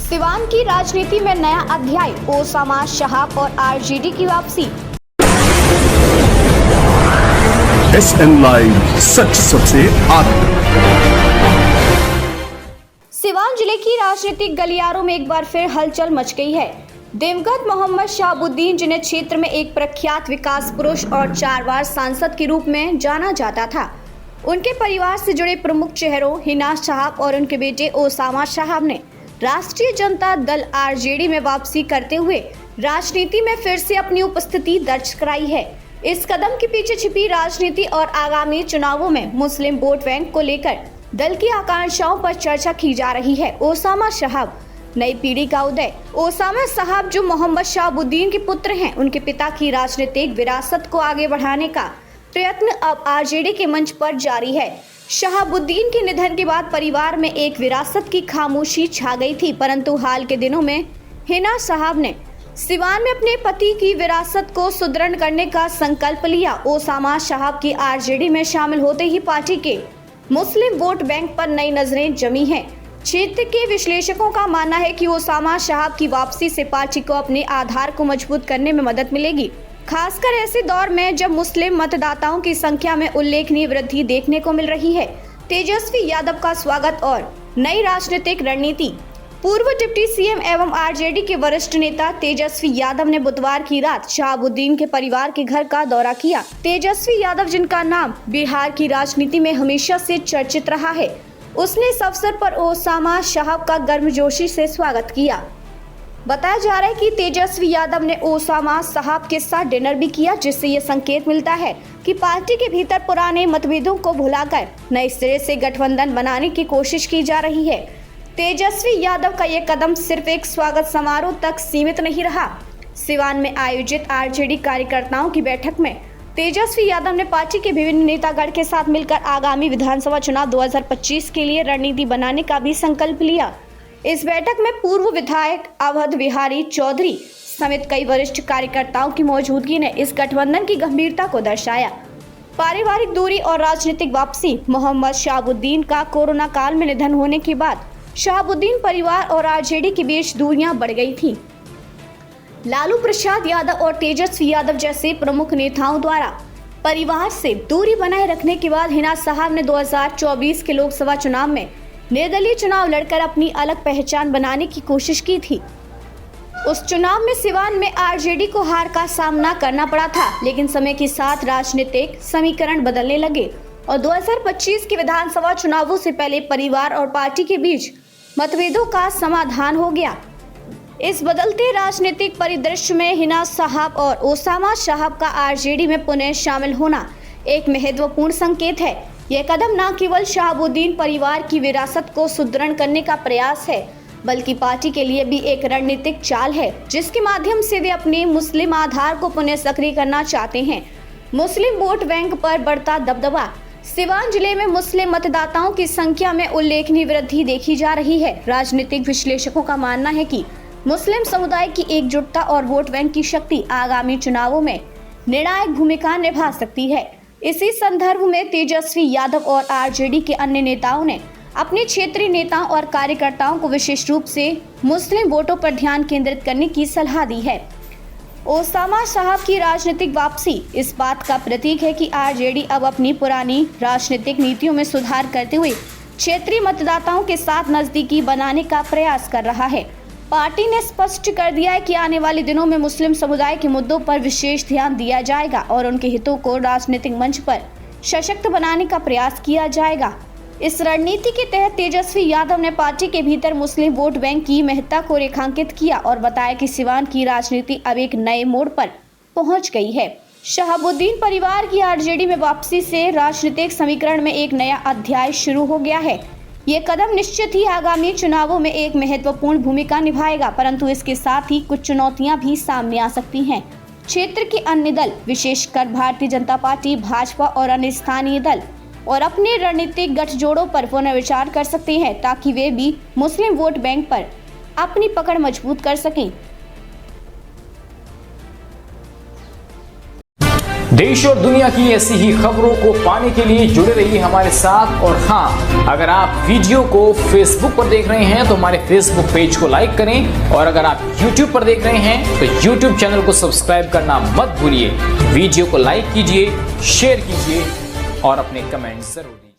सिवान की राजनीति में नया अध्याय, ओसामा शहाब और आरजेडी की वापसी। एसएन लाइव, सच सबसे आगे। सिवान जिले की राजनीतिक गलियारों में एक बार फिर हलचल मच गई है। दिवंगत मोहम्मद शहाबुद्दीन, जिन्हें क्षेत्र में एक प्रख्यात विकास पुरुष और 4 बार सांसद के रूप में जाना जाता था, उनके परिवार से जुड़े प्रमुख चेहरों हिना शहाब और उनके बेटे ओसामा शहाब ने राष्ट्रीय जनता दल आरजेडी में वापसी करते हुए राजनीति में फिर से अपनी उपस्थिति दर्ज कराई है। इस कदम के पीछे छिपी राजनीति और आगामी चुनावों में मुस्लिम वोट बैंक को लेकर दल की आकांक्षाओं पर चर्चा की जा रही है। ओसामा शहाब, नई पीढ़ी का उदय। ओसामा शहाब, जो मोहम्मद शहाबुद्दीन के पुत्र हैं, उनके पिता की राजनीतिक विरासत को आगे बढ़ाने का प्रयत्न अब आरजेडी के मंच पर जारी है। शहाबुद्दीन के निधन के बाद परिवार में एक विरासत की खामोशी छा गई थी, परंतु हाल के दिनों में हिना शहाब ने सिवान में अपने पति की विरासत को सुदृढ़ करने का संकल्प लिया। ओसामा शहाब की आरजेडी में शामिल होते ही पार्टी के मुस्लिम वोट बैंक पर नई नजरें जमी हैं। क्षेत्र के विश्लेषकों का मानना है कि ओसामा शहाब की वापसी से पार्टी को अपने आधार को मजबूत करने में मदद मिलेगी, खासकर ऐसे दौर में जब मुस्लिम मतदाताओं की संख्या में उल्लेखनीय वृद्धि देखने को मिल रही है। तेजस्वी यादव का स्वागत और नई राजनीतिक रणनीति। पूर्व डिप्टी सीएम एवं आरजेडी के वरिष्ठ नेता तेजस्वी यादव ने बुधवार की रात शहाबुद्दीन के परिवार के घर का दौरा किया। तेजस्वी यादव, जिनका नाम बिहार की राजनीति में हमेशा से चर्चित रहा है, उसने इस अवसर पर ओसामा शहाब का गर्मजोशी से स्वागत किया। बताया जा रहा है कि तेजस्वी यादव ने ओसामा शहाब के साथ डिनर भी किया, जिससे ये संकेत मिलता है कि पार्टी के भीतर पुराने मतभेदों को भुलाकर नए सिरे से गठबंधन बनाने की कोशिश की जा रही है। तेजस्वी यादव का ये कदम सिर्फ एक स्वागत समारोह तक सीमित नहीं रहा। सिवान में आयोजित आरजेडी कार्यकर्ताओं की बैठक में तेजस्वी यादव ने पार्टी के विभिन्न नेतागण के साथ मिलकर आगामी विधानसभा चुनाव 2025 के लिए रणनीति बनाने का भी संकल्प लिया। इस बैठक में पूर्व विधायक अवध बिहारी चौधरी समेत कई वरिष्ठ कार्यकर्ताओं की मौजूदगी ने इस गठबंधन की गंभीरता को दर्शाया। पारिवारिक दूरी और राजनीतिक वापसी। मोहम्मद शहाबुद्दीन का कोरोना काल में निधन होने के बाद शहाबुद्दीन परिवार और आरजेडी के बीच दूरियां बढ़ गई थीं। लालू प्रसाद यादव और तेजस्वी यादव जैसे प्रमुख नेताओं द्वारा परिवार से दूरी बनाए रखने के बाद हिना शहाब ने 2024 के लोकसभा चुनाव में निर्दलीय चुनाव लड़कर अपनी अलग पहचान बनाने की कोशिश की थी। उस चुनाव में सिवान में आरजेडी को हार का सामना करना पड़ा था, लेकिन समय के साथ राजनीतिक समीकरण बदलने लगे और 2025 के विधानसभा चुनावों से पहले परिवार और पार्टी के बीच मतभेदों का समाधान हो गया। इस बदलते राजनीतिक परिदृश्य में हिना शहाब और ओसामा शहाब का आरजेडी में पुनः शामिल होना एक महत्वपूर्ण संकेत है। यह कदम न केवल शहाबुद्दीन परिवार की विरासत को सुदृढ़ करने का प्रयास है, बल्कि पार्टी के लिए भी एक रणनीतिक चाल है, जिसके माध्यम से वे अपने मुस्लिम आधार को पुनः सक्रिय करना चाहते हैं। मुस्लिम वोट बैंक पर बढ़ता दबदबा। सिवान जिले में मुस्लिम मतदाताओं की संख्या में उल्लेखनीय वृद्धि देखी जा रही है। राजनीतिक विश्लेषकों का मानना है कि मुस्लिम समुदाय की एकजुटता और वोट बैंक की शक्ति आगामी चुनावों में निर्णायक भूमिका निभा सकती है। इसी संदर्भ में तेजस्वी यादव और आरजेडी के अन्य नेताओं ने अपने क्षेत्रीय नेताओं और कार्यकर्ताओं को विशेष रूप से मुस्लिम वोटों पर ध्यान केंद्रित करने की सलाह दी है। ओसामा शहाब की राजनीतिक वापसी इस बात का प्रतीक है कि आरजेडी अब अपनी पुरानी राजनीतिक नीतियों में सुधार करते हुए क्षेत्रीय मतदाताओं के साथ नजदीकी बनाने का प्रयास कर रहा है। पार्टी ने स्पष्ट कर दिया है कि आने वाले दिनों में मुस्लिम समुदाय के मुद्दों पर विशेष ध्यान दिया जाएगा और उनके हितों को राजनीतिक मंच पर सशक्त बनाने का प्रयास किया जाएगा। इस रणनीति के तहत तेजस्वी यादव ने पार्टी के भीतर मुस्लिम वोट बैंक की महत्ता को रेखांकित किया और बताया कि सिवान की राजनीति अब एक नए मोड़ पर पहुंच गई है। शहाबुद्दीन परिवार की आरजेडी में वापसी से राजनीतिक समीकरण में एक नया अध्याय शुरू हो गया है। ये कदम निश्चित ही आगामी चुनावों में एक महत्वपूर्ण भूमिका निभाएगा, परंतु इसके साथ ही कुछ चुनौतियां भी सामने आ सकती हैं। क्षेत्र के अन्य दल, विशेषकर भारतीय जनता पार्टी, भाजपा और अन्य स्थानीय दल और अपने रणनीतिक गठजोड़ों पर पुनर्विचार कर सकते हैं, ताकि वे भी मुस्लिम वोट बैंक पर अपनी पकड़ मजबूत कर सकें। देश और दुनिया की ऐसी ही खबरों को पाने के लिए जुड़े रहिए हमारे साथ। और हाँ, अगर आप वीडियो को फेसबुक पर देख रहे हैं तो हमारे फेसबुक पेज को लाइक करें, और अगर आप यूट्यूब पर देख रहे हैं तो यूट्यूब चैनल को सब्सक्राइब करना मत भूलिए। वीडियो को लाइक कीजिए, शेयर कीजिए और अपने कमेंट जरूर दीजिए।